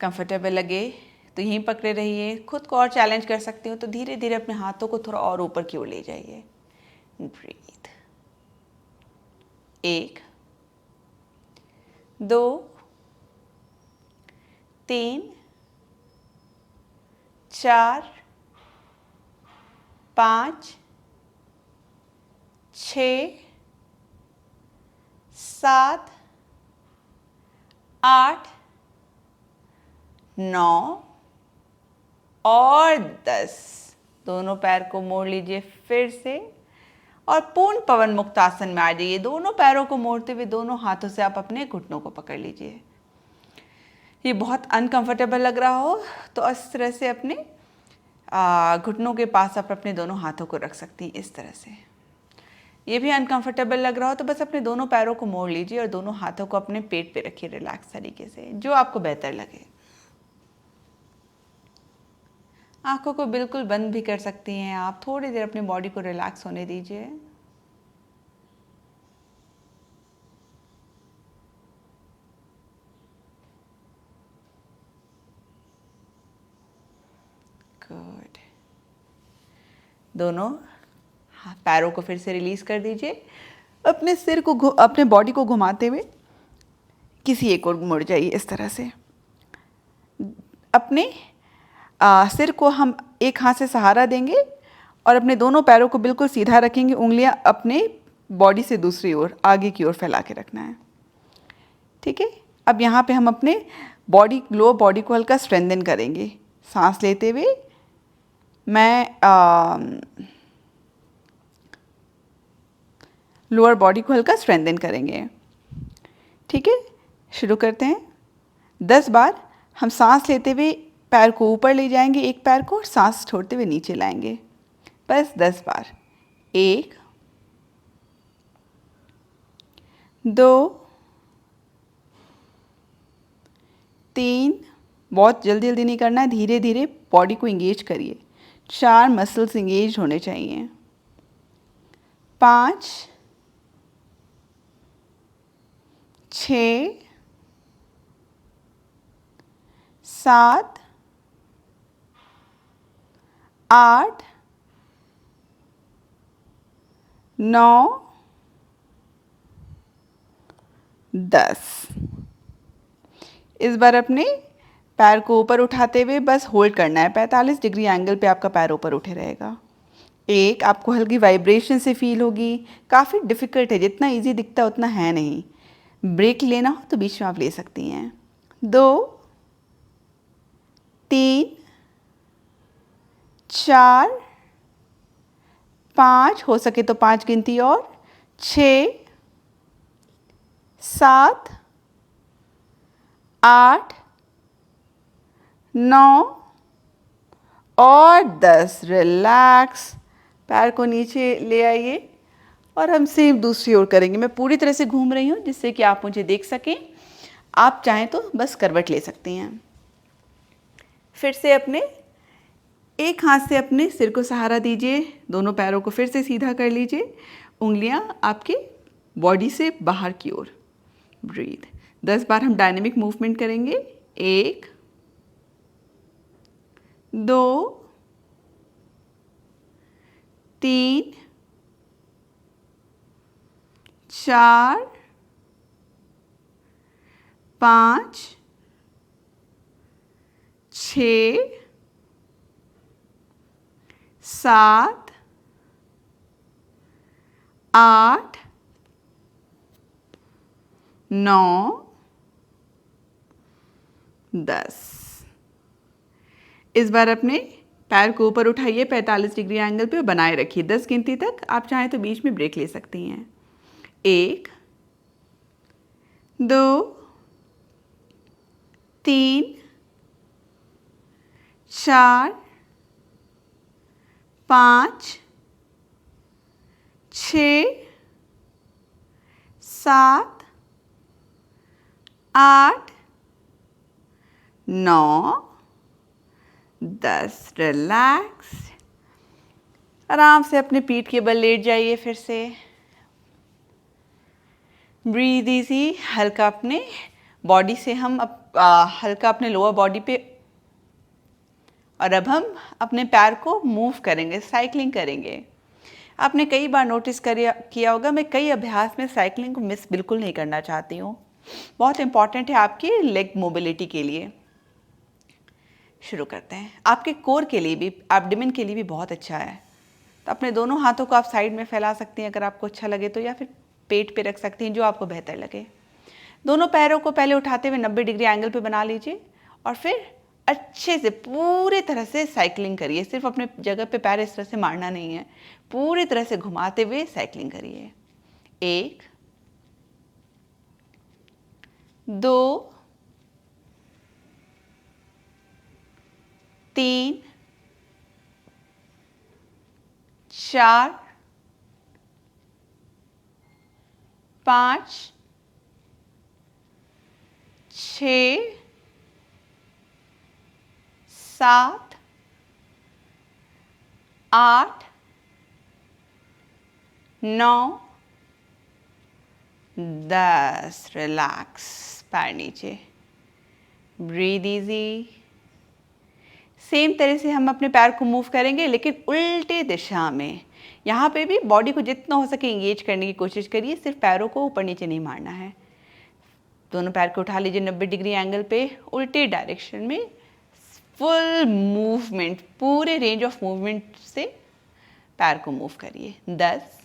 कंफर्टेबल लगे तो यहीं पकड़े रहिए। खुद को और चैलेंज कर सकती हो तो धीरे धीरे अपने हाथों को थोड़ा और ऊपर की ओर ले जाइए। ब्रीथ। 1 2 3 4 5 6 7 8 9 और 10। दोनों पैर को मोड़ लीजिए फिर से और पूर्ण पवन मुक्तासन में आ जाइए। दोनों पैरों को मोड़ते हुए दोनों हाथों से आप अपने घुटनों को पकड़ लीजिए। ये बहुत अनकंफर्टेबल लग रहा हो तो इस तरह से अपने घुटनों के पास आप अपने दोनों हाथों को रख सकती हैं इस तरह से। ये भी अनकंफर्टेबल लग रहा हो तो बस अपने दोनों पैरों को मोड़ लीजिए और दोनों हाथों को अपने पेट पे रखिए रिलैक्स तरीके से, जो आपको बेहतर लगे। आंखों को बिल्कुल बंद भी कर सकती हैं आप। थोड़ी देर अपनी बॉडी को रिलैक्स होने दीजिए। गुड। दोनों पैरों को फिर से रिलीज कर दीजिए। अपने सिर को अपने बॉडी को घुमाते हुए किसी एक ओर मुड़ जाइए इस तरह से। अपने सिर को हम एक हाथ से सहारा देंगे और अपने दोनों पैरों को बिल्कुल सीधा रखेंगे। उंगलियां अपने बॉडी से दूसरी ओर आगे की ओर फैला के रखना है। ठीक है, अब यहाँ पे हम अपने लोअर बॉडी को हल्का स्ट्रेंथन करेंगे। सांस लेते हुए मैं लोअर बॉडी को हल्का स्ट्रेंथन करेंगे। ठीक है, शुरू करते हैं। 10 बार हम सांस लेते हुए पैर को ऊपर ले जाएंगे, एक पैर को, और सांस छोड़ते हुए नीचे लाएंगे। बस 10 बार। 1 2 3, बहुत जल्दी जल्दी नहीं करना है, धीरे धीरे बॉडी को इंगेज करिए। 4 मसल्स इंगेज होने चाहिए। 5 6 7 8 9 10। इस बार अपने पैर को ऊपर उठाते हुए बस होल्ड करना है। 45 डिग्री एंगल पे आपका पैर ऊपर उठे रहेगा। 1, आपको हल्की वाइब्रेशन से फील होगी। काफ़ी डिफ़िकल्ट है, जितना इजी दिखता है उतना है नहीं। ब्रेक लेना हो तो बीच में आप ले सकती हैं। 2 3 4 5, हो सके तो 5 गिनती और, 6 7 8 9 और 10। रिलैक्स, पैर को नीचे ले आइए और हम सेम दूसरी ओर करेंगे। मैं पूरी तरह से घूम रही हूँ जिससे कि आप मुझे देख सकें। आप चाहें तो बस करवट ले सकती हैं। फिर से अपने एक हाथ से अपने सिर को सहारा दीजिए, दोनों पैरों को फिर से सीधा कर लीजिए, उंगलियां आपके बॉडी से बाहर की ओर। ब्रीथ। 10 बार हम डायनेमिक मूवमेंट करेंगे। 1 2 3 4 5 6 7 8 9 10। इस बार अपने पैर को ऊपर उठाइए 45 डिग्री एंगल पे और बनाए रखिए 10 गिनती तक। आप चाहें तो बीच में ब्रेक ले सकती हैं। 1 2 3 4 5 6 7 8 9 10। रिलैक्स, आराम से अपने पीठ के बल लेट जाइए। फिर से ब्रीद इजी। हल्का अपने बॉडी से हम हल्का अपने लोअर बॉडी पे, और अब हम अपने पैर को मूव करेंगे, साइकिलिंग करेंगे। आपने कई बार नोटिस किया होगा, मैं कई अभ्यास में साइकिलिंग को मिस बिल्कुल नहीं करना चाहती हूँ। बहुत इंपॉर्टेंट है आपकी लेग मोबिलिटी के लिए। शुरू करते हैं। आपके कोर के लिए भी, एब्डोमेन के लिए भी बहुत अच्छा है। तो अपने दोनों हाथों को आप साइड में फैला सकती हैं अगर आपको अच्छा लगे तो, या फिर पेट पे रख सकती हैं, जो आपको बेहतर लगे। दोनों पैरों को पहले उठाते हुए 90 डिग्री एंगल पे बना लीजिए और फिर अच्छे से पूरी तरह से साइकिलिंग करिए। सिर्फ अपने जगह पे पैर इस तरह से मारना नहीं है, पूरी तरह से घुमाते हुए साइकिलिंग करिए। 1 2 3 4 5 6 7 8 9 10। रिलैक्स, पैर नीचे, ब्रीद इजी। सेम तरह से हम अपने पैर को मूव करेंगे लेकिन उल्टे दिशा में। यहाँ पे भी बॉडी को जितना हो सके इंगेज करने की कोशिश करिए, सिर्फ पैरों को ऊपर नीचे नहीं मारना है। दोनों पैर को उठा लीजिए 90 डिग्री एंगल पे, उल्टे डायरेक्शन में फुल मूवमेंट, पूरे रेंज ऑफ मूवमेंट से पैर को मूव करिए। 10,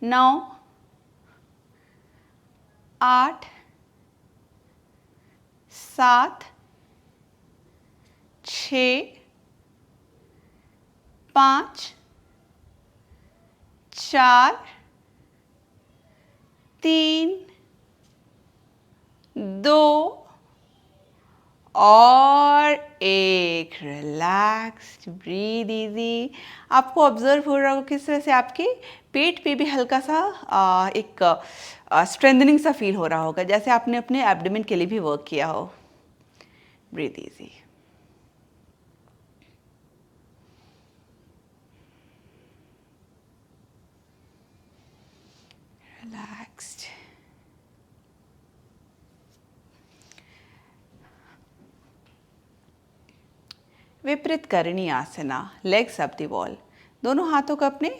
9, 8, 7, 6, 5, 4, 3, 2 और 1। Relaxed, breathe easy. आपको ऑब्जर्व हो रहा होगा किस तरह से आपके पेट पे भी हल्का सा एक स्ट्रेंथनिंग सा फील हो रहा होगा, जैसे आपने अपने एब्डोमेन के लिए भी वर्क किया हो। Breathe easy. रिलैक्स्ड। विपरीत करणी आसना, लेग्स अप द वॉल। दोनों हाथों को अपने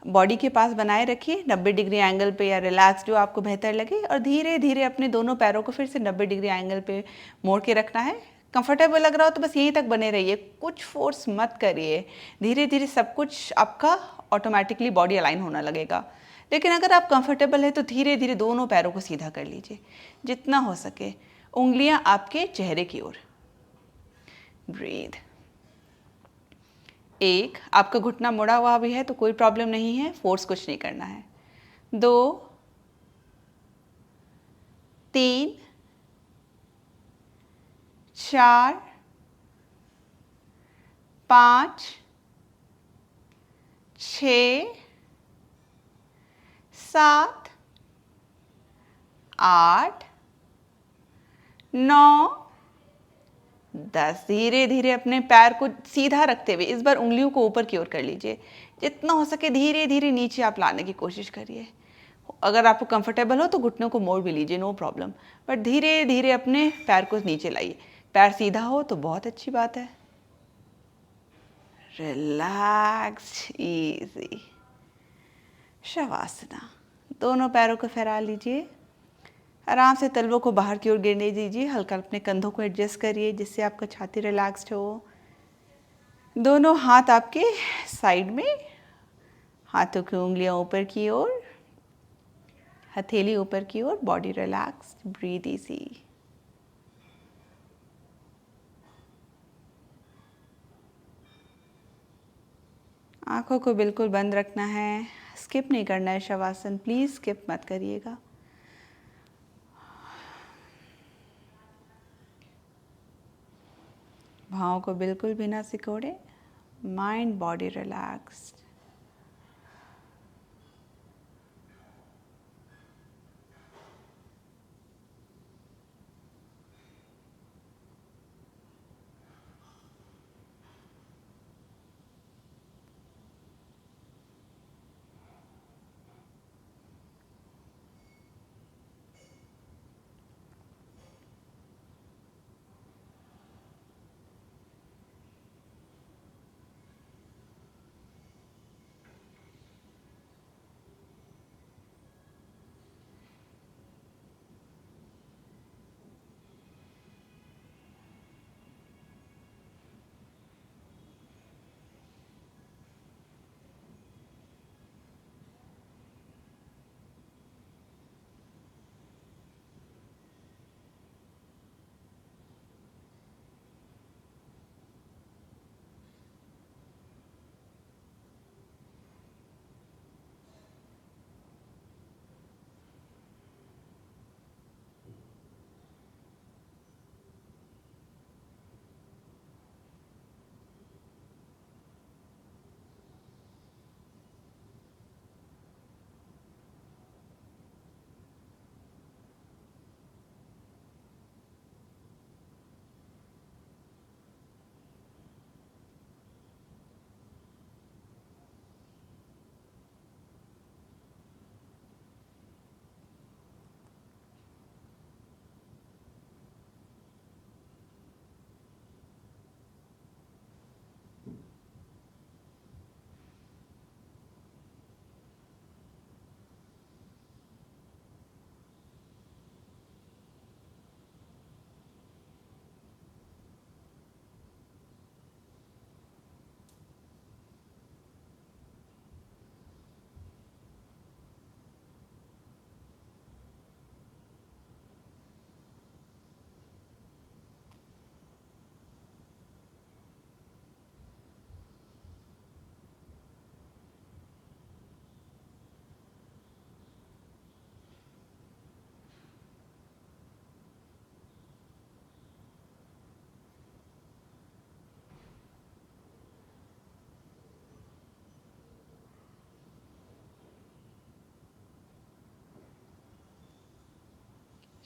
बॉडी के पास बनाए रखिए 90 डिग्री एंगल पे, या रिलैक्स जो आपको बेहतर लगे, और धीरे धीरे अपने दोनों पैरों को फिर से 90 डिग्री एंगल पे मोड़ के रखना है। कंफर्टेबल लग रहा हो तो बस यहीं तक बने रहिए, कुछ फोर्स मत करिए। धीरे धीरे सब कुछ आपका ऑटोमेटिकली बॉडी अलाइन होने लगेगा। लेकिन अगर आप कंफर्टेबल है तो धीरे धीरे दोनों पैरों को सीधा कर लीजिए, जितना हो सके। उंगलियां आपके चेहरे की ओर। ब्रीथ। 1, आपका घुटना मुड़ा हुआ भी है तो कोई प्रॉब्लम नहीं है, फोर्स कुछ नहीं करना है। 2, 3, 4, 5, 6, 7, 8, 9, 10। धीरे धीरे अपने पैर को सीधा रखते हुए इस बार उंगलियों को ऊपर की ओर कर लीजिए। जितना हो सके धीरे धीरे नीचे आप लाने की कोशिश करिए। अगर आपको कंफर्टेबल हो तो घुटनों को मोड़ भी लीजिए, नो प्रॉब्लम, बट धीरे धीरे अपने पैर को नीचे लाइए। पैर सीधा हो तो बहुत अच्छी बात है। Relaxed, easy. शवासना। दोनों पैरों को फैला लीजिए। आराम से तलवों को बाहर की ओर गिरने दीजिए। हल्का अपने कंधों को एडजस्ट करिए जिससे आपका छाती रिलैक्स्ड हो। दोनों हाथ आपके साइड में, हाथों की उंगलियां ऊपर की ओर, हथेली ऊपर की ओर, बॉडी रिलैक्स्ड, ब्रीथ इजी। आंखों को बिल्कुल बंद रखना है, स्किप नहीं करना है शवासन, प्लीज स्किप मत करिएगा। भावों को बिल्कुल भी ना सिकोड़े, माइंड बॉडी रिलैक्स्ड।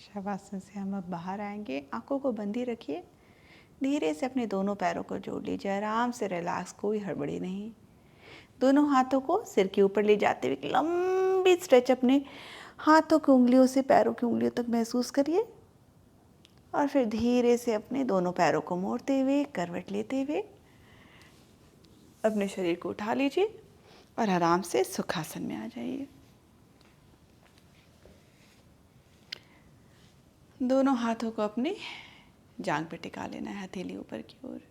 शवासन से हम अब बाहर आएंगे। आंखों को बंदी रखिए। धीरे से अपने दोनों पैरों को जोड़ लीजिए। आराम से रिलैक्स, कोई हड़बड़ी नहीं। दोनों हाथों को सिर के ऊपर ले जाते हुए लंबी स्ट्रेच अपने हाथों की उंगलियों से पैरों की उंगलियों तक महसूस करिए। और फिर धीरे से अपने दोनों पैरों को मोड़ते हुए, करवट लेते हुए अपने शरीर को उठा लीजिए और आराम से सुखासन में आ जाइए। दोनों हाथों को अपनी जांघ पे टिका लेना है, हथेली ऊपर की ओर।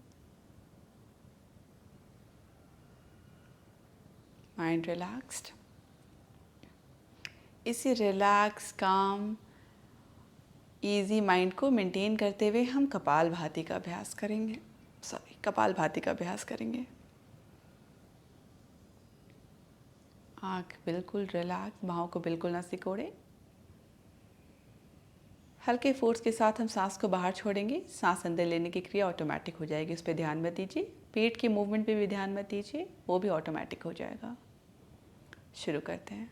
Mind relaxed. इसी रिलैक्स, काम, इजी माइंड को मेंटेन करते हुए हम कपालभाति का अभ्यास करेंगे। कपालभाति का अभ्यास करेंगे। आँख बिल्कुल रिलैक्स, बाहों को बिल्कुल ना सिकोड़े। हल्के फोर्स के साथ हम सांस को बाहर छोड़ेंगे। सांस अंदर लेने की क्रिया ऑटोमेटिक हो जाएगी, उस पर ध्यान मत दीजिए। पेट के मूवमेंट पे भी ध्यान मत दीजिए, वो भी ऑटोमेटिक हो जाएगा। शुरू करते हैं।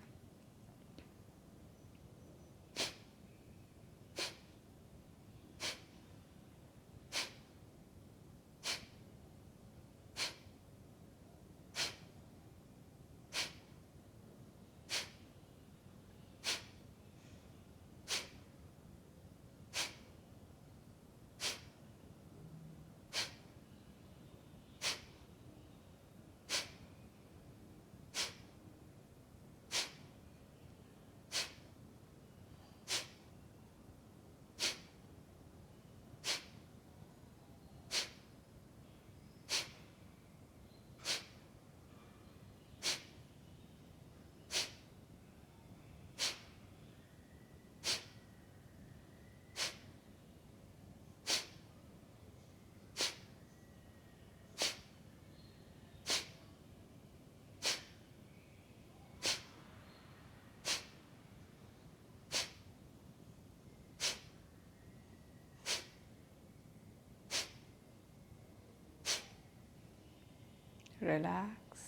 रिलैक्स,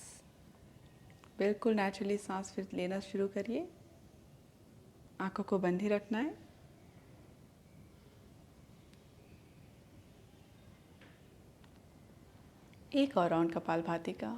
बिल्कुल नेचुरली सांस फिर लेना शुरू करिए। आंखों को बंद ही रखना है। एक और राउंड कपालभाति का।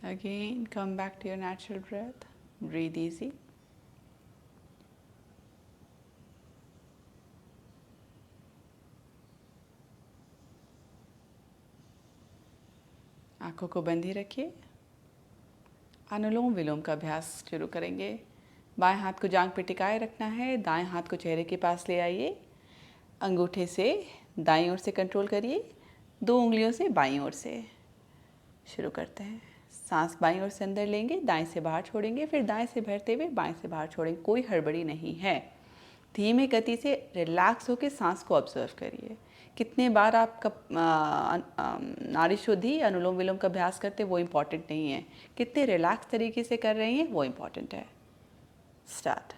Again, come back to your natural breath. Breathe easy. आंखों को बंद ही रखिए। अनुलोम विलोम का अभ्यास शुरू करेंगे। बाएं हाथ को जांघ पे टिकाए रखना है। दाएं हाथ को चेहरे के पास ले आइए। अंगूठे से दाईं ओर से कंट्रोल करिए, 2 उंगलियों से बाईं ओर से। शुरू करते हैं। सांस बाईं ओर से अंदर लेंगे, दाएं से बाहर छोड़ेंगे, फिर दाएं से भरते हुए बाएं से बाहर छोड़ेंगे। कोई हड़बड़ी नहीं है। धीमे गति से रिलैक्स होकर सांस को ऑब्जर्व करिए। कितने बार आप नाड़ी शुद्धि अनुलोम विलोम का अभ्यास करते वो इम्पॉर्टेंट नहीं है, कितने रिलैक्स तरीके से कर रहे हैं वो इम्पॉर्टेंट है। स्टार्ट।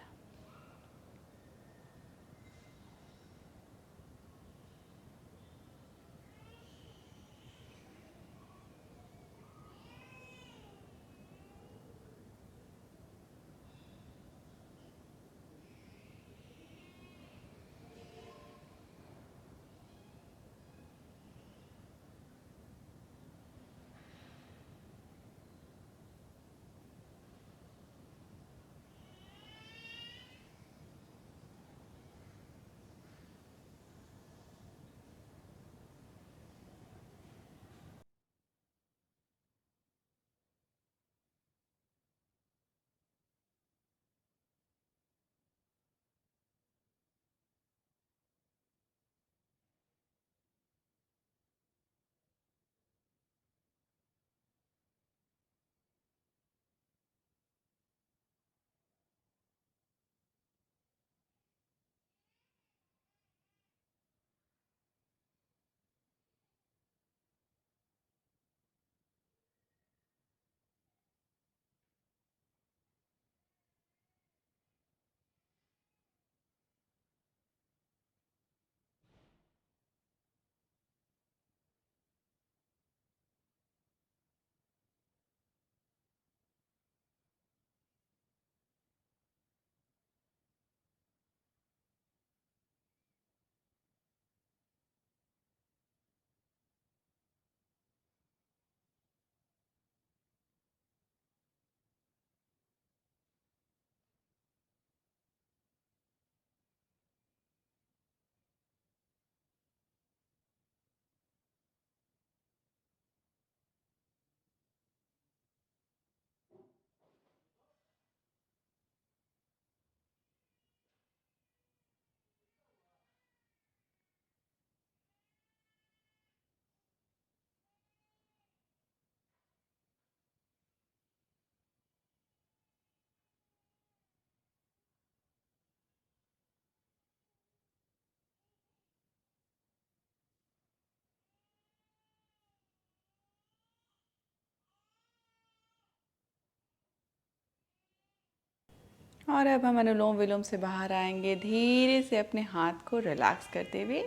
और अब हम अनुलोम विलोम से बाहर आएंगे, धीरे से अपने हाथ को रिलैक्स करते हुए।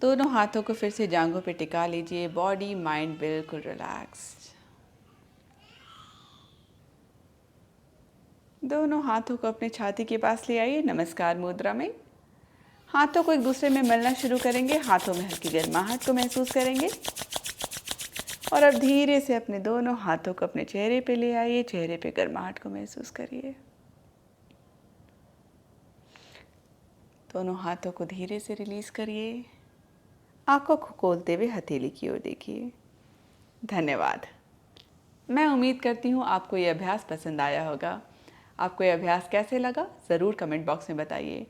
दोनों हाथों को फिर से जांघों पे टिका लीजिए, बॉडी माइंड बिल्कुल रिलैक्स्ड। दोनों हाथों को अपने छाती के पास ले आइए, नमस्कार मुद्रा में। हाथों को एक दूसरे में मलना शुरू करेंगे, हाथों में हल्की गर्माहट को महसूस करेंगे। और अब धीरे से अपने दोनों हाथों को अपने चेहरे पे ले आइए, चेहरे पे गर्माहट को महसूस करिए। दोनों हाथों को धीरे से रिलीज करिए। आंखों को खोलते हुए हथेली की ओर देखिए। धन्यवाद। मैं उम्मीद करती हूँ आपको ये अभ्यास पसंद आया होगा। आपको ये अभ्यास कैसे लगा ज़रूर कमेंट बॉक्स में बताइए।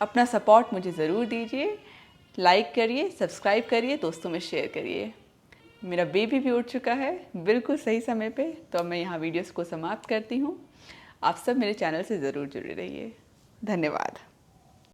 अपना सपोर्ट मुझे ज़रूर दीजिए, लाइक करिए, सब्सक्राइब करिए, दोस्तों में शेयर करिए। मेरा बेबी भी उठ चुका है बिल्कुल सही समय पे, तो अब मैं यहाँ वीडियोस को समाप्त करती हूँ। आप सब मेरे चैनल से ज़रूर जुड़े रहिए। धन्यवाद।